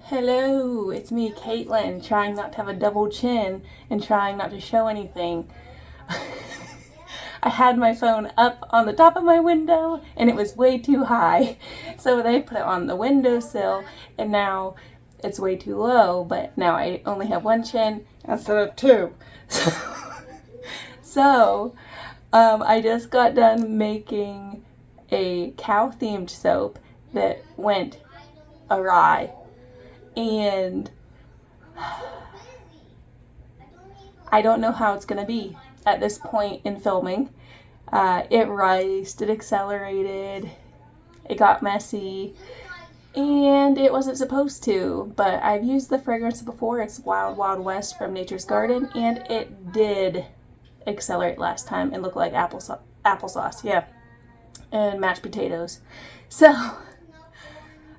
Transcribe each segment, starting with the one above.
Hello, it's me, Caitlin, trying not to have a double chin and trying not to show anything. I had my phone up on the top of my window and it was way too high. So they put it on the windowsill and now it's way too low, but now I only have one chin instead of two. So, I just got done making a cow themed soap that went awry. And I don't know how it's going to be at this point in filming. It riced, it accelerated, it got messy, and it wasn't supposed to, but I've used the fragrance before. It's Wild Wild West from Nature's Garden, and it did accelerate last time and look like applesauce, yeah, and mashed potatoes. So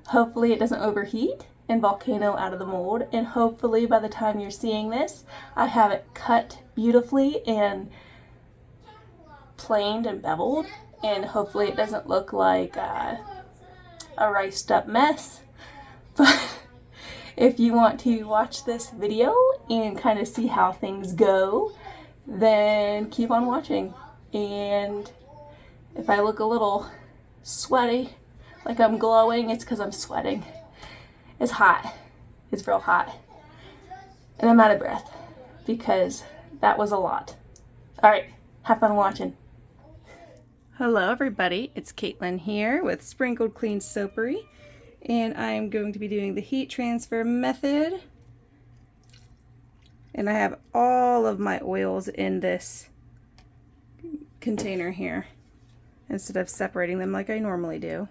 hopefully it doesn't overheat and volcano out of the mold, and hopefully by the time you're seeing this, I have it cut beautifully and planed and beveled, and hopefully it doesn't look like a riced up mess. But if you want to watch this video and kind of see how things go, then keep on watching. And if I look a little sweaty, like I'm glowing, it's because I'm sweating. It's hot. It's real hot. And I'm out of breath because that was a lot. All right, have fun watching. Hello everybody, it's Caitlin here with Sprinkled Clean Soapery, and I'm going to be doing the heat transfer method. And I have all of my oils in this container here instead of separating them like I normally do.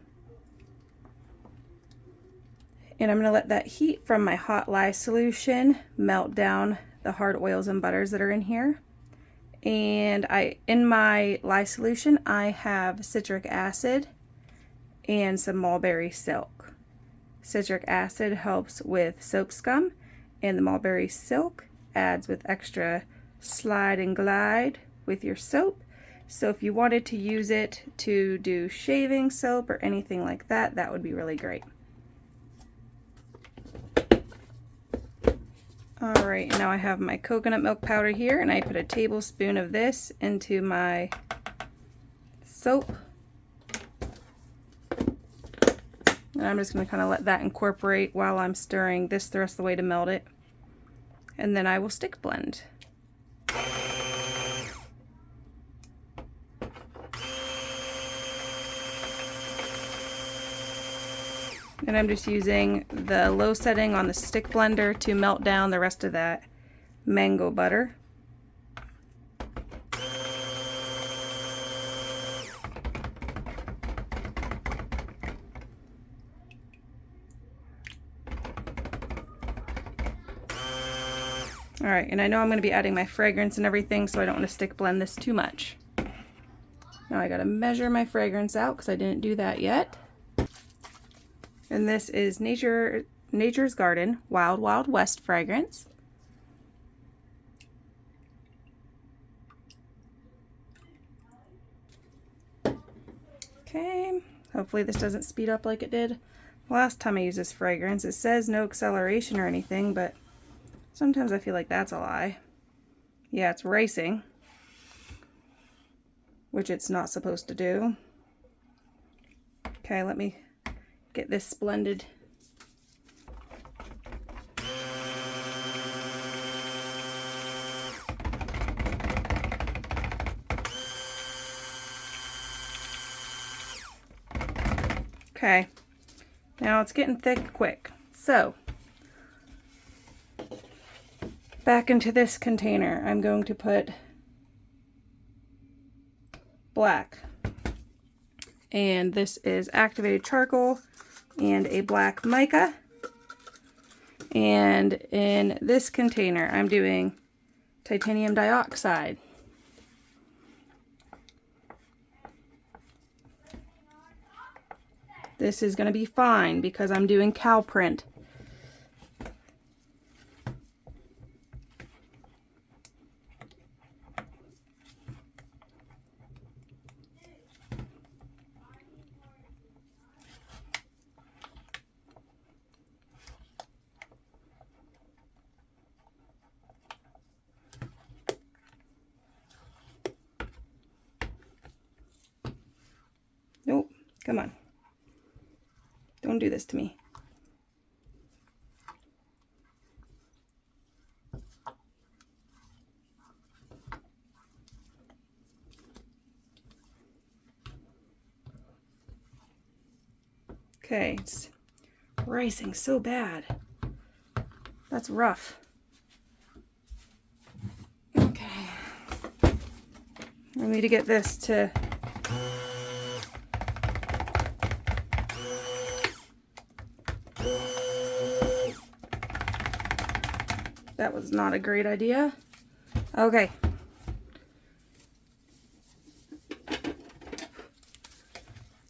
And I'm going to let that heat from my hot lye solution melt down the hard oils and butters that are in here. And in my lye solution, I have citric acid and some mulberry silk. Citric acid helps with soap scum, and the mulberry silk adds with extra slide and glide with your soap. So if you wanted to use it to do shaving soap or anything like that, that would be really great. Alright, now I have my coconut milk powder here, and I put a tablespoon of this into my soap. And I'm just going to kind of let that incorporate while I'm stirring this the rest of the way to melt it. And then I will stick blend. And I'm just using the low setting on the stick blender to melt down the rest of that mango butter. Alright, and I know I'm going to be adding my fragrance and everything, so I don't want to stick blend this too much. Now I got to measure my fragrance out because I didn't do that yet. And this is Nature's Garden Wild Wild West fragrance. Okay, hopefully this doesn't speed up like it did last time I used this fragrance. It says no acceleration or anything, but sometimes I feel like that's a lie. Yeah, it's racing, which it's not supposed to do. Okay, let me get this blended. Okay, now it's getting thick quick. So, back into this container, I'm going to put black. And this is activated charcoal and a black mica. And in this container, I'm doing titanium dioxide. This is going to be fine because I'm doing cow print. Come on. Don't do this to me. Okay, it's rising so bad. That's rough. Okay. I need to get this to... That was not a great idea. Okay.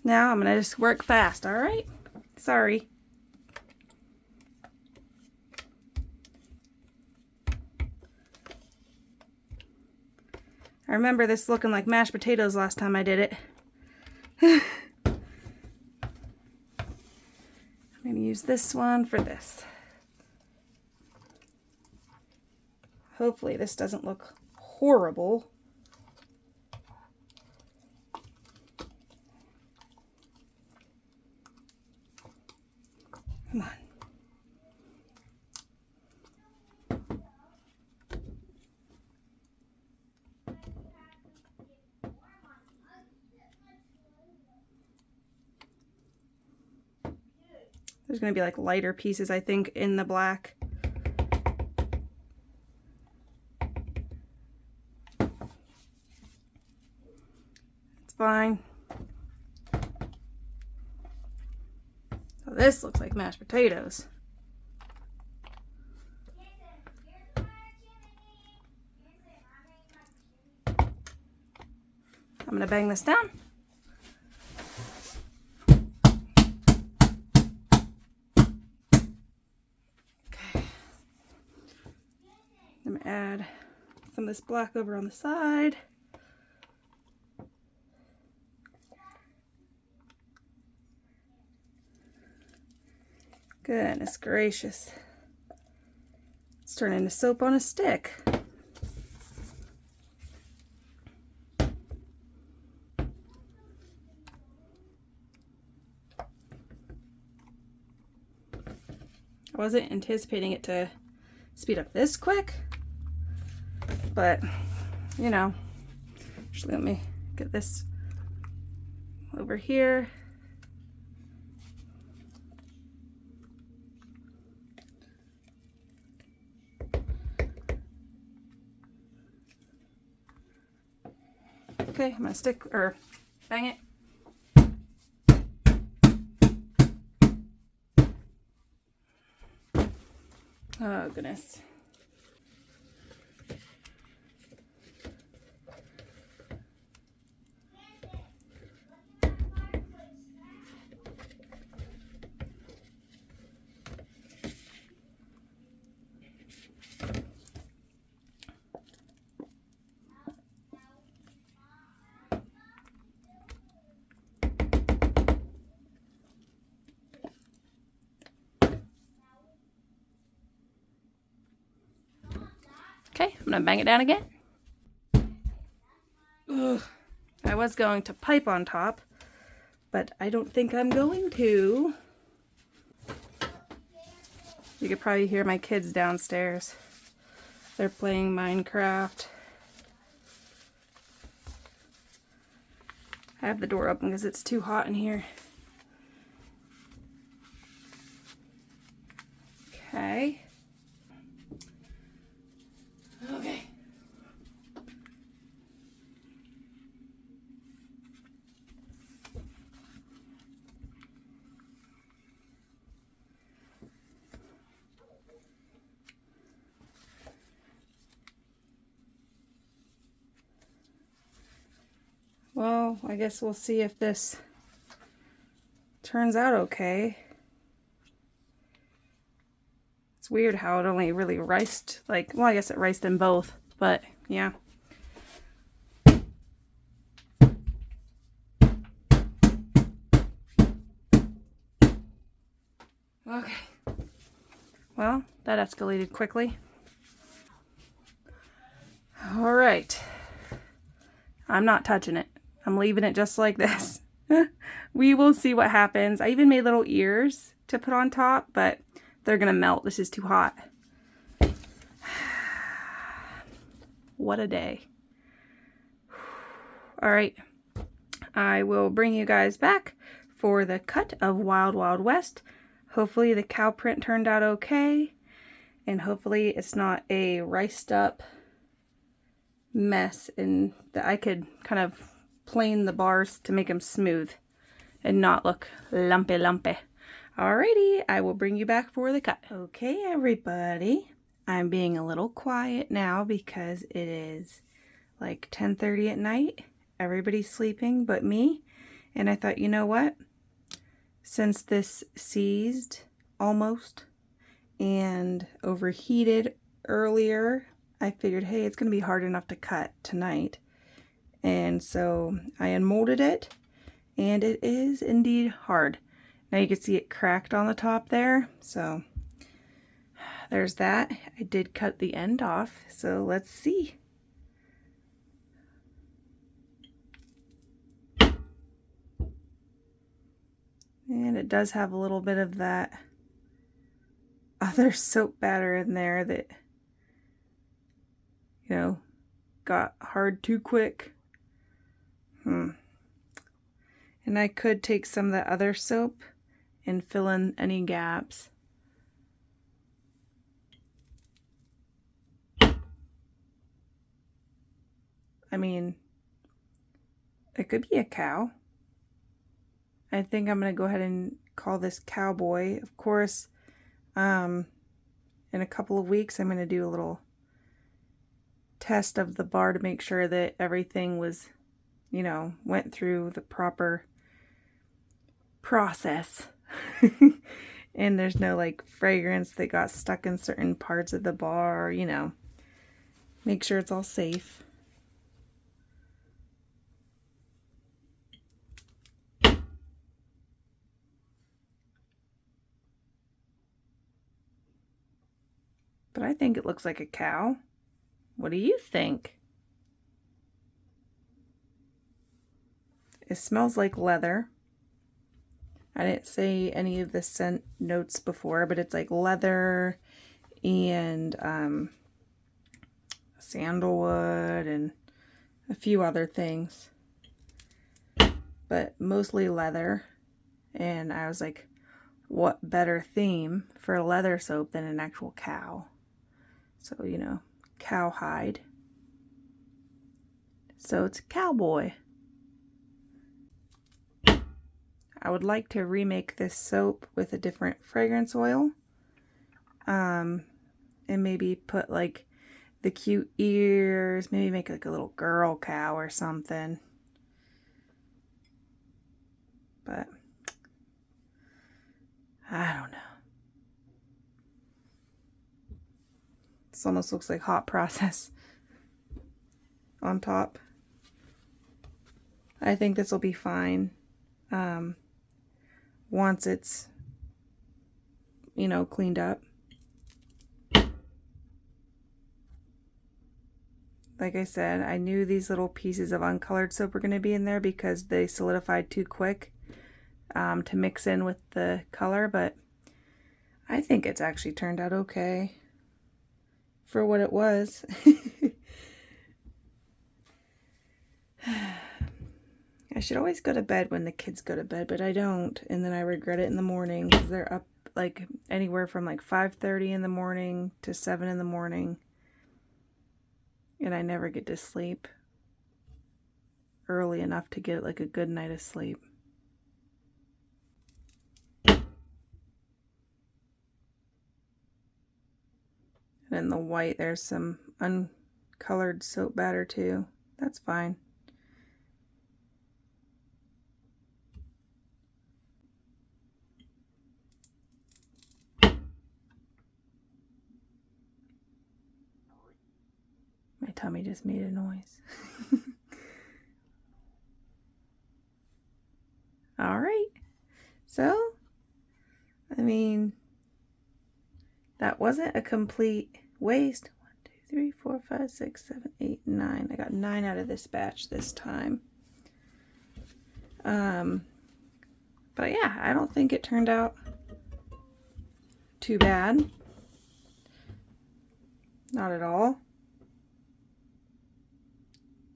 Now I'm gonna just work fast, all right? Sorry. I remember this looking like mashed potatoes last time I did it. I'm gonna use this one for this. Hopefully this doesn't look horrible. Come on. There's going to be like lighter pieces, I think, in the black. It's fine. So this looks like mashed potatoes. I'm going to bang this down. I'm going to add some of this black over on the side. Goodness gracious. It's turning into soap on a stick. I wasn't anticipating it to speed up this quick, but you know, actually let me get this over here. Okay, I'm gonna bang it. Oh goodness. Okay, I'm gonna bang it down again. Ugh. I was going to pipe on top, but I don't think I'm going to. You could probably hear my kids downstairs. They're playing Minecraft. I have the door open because it's too hot in here. Okay. Okay. Well, I guess we'll see if this turns out okay. It's weird how it only really riced, like, well, I guess it riced in both, but yeah. Okay. Well, that escalated quickly. All right. I'm not touching it. I'm leaving it just like this. We will see what happens. I even made little ears to put on top, but they're gonna melt. This is too hot. What a day. All right, I will bring you guys back for the cut of Wild Wild West. Hopefully the cow print turned out okay, and hopefully it's not a riced up mess, and that I could kind of plane the bars to make them smooth and not look lumpy. Alrighty, I will bring you back for the cut. Okay, everybody, I'm being a little quiet now because it is like 10:30 at night. Everybody's sleeping but me, and I thought, you know what? Since this seized almost and overheated earlier, I figured, hey, it's going to be hard enough to cut tonight. And so I unmolded it, and it is indeed hard. Now you can see it cracked on the top there, so there's that. I did cut the end off, so let's see. And it does have a little bit of that other soap batter in there that, you know, got hard too quick. And I could take some of that other soap and fill in any gaps. I mean, it could be a cow. I think I'm going to go ahead and call this Cowboy. Of course, in a couple of weeks, I'm going to do a little test of the bar to make sure that everything was, you know, went through the proper process. And there's no like fragrance that got stuck in certain parts of the bar, you know. Make sure it's all safe. But I think it looks like a cow. What do you think? It smells like leather. I didn't say any of the scent notes before, but it's like leather and sandalwood and a few other things. But mostly leather. And I was like, what better theme for a leather soap than an actual cow? So, you know, cowhide. So it's Cowboy. I would like to remake this soap with a different fragrance oil. And maybe put like the cute ears, maybe make like a little girl cow or something. But I don't know. This almost looks like hot process on top. I think this will be fine once it's, you know, cleaned up. Like I said, I knew these little pieces of uncolored soap were going to be in there because they solidified too quick to mix in with the color, but I think it's actually turned out okay for what it was. I should always go to bed when the kids go to bed, but I don't, and then I regret it in the morning because they're up like anywhere from like 5:30 in the morning to 7 in the morning, and I never get to sleep early enough to get like a good night of sleep. And in the white, there's some uncolored soap batter too. That's fine. My tummy just made a noise. All right. So, I mean, that wasn't a complete waste. 1, 2, 3, 4, 5, 6, 7, 8, 9. I got 9 out of this batch this time. But yeah, I don't think it turned out too bad. Not at all.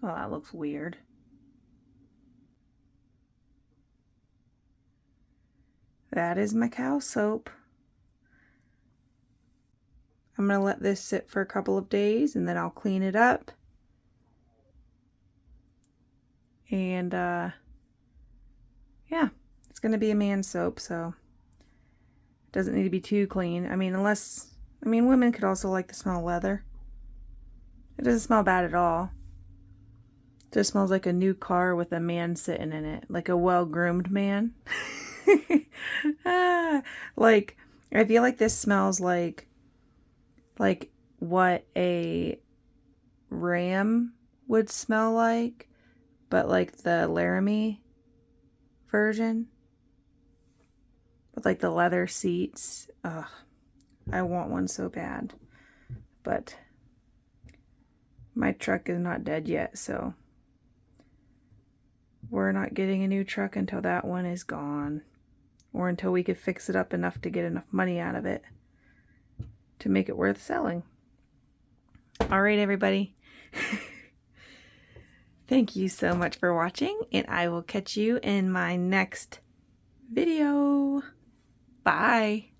Oh, that looks weird. That is my cow soap. I'm going to let this sit for a couple of days and then I'll clean it up. And yeah, it's going to be a man soap, so it doesn't need to be too clean. I mean, women could also like the smell of leather. It doesn't smell bad at all. It just smells like a new car with a man sitting in it, like a well-groomed man. Like, I feel like this smells like what a ram would smell like, but like the Laramie version with like the leather seats. Ugh, I want one so bad, but my truck is not dead yet, so we're not getting a new truck until that one is gone, or until we could fix it up enough to get enough money out of it to make it worth selling. All right, everybody. Thank you so much for watching, and I will catch you in my next video. Bye.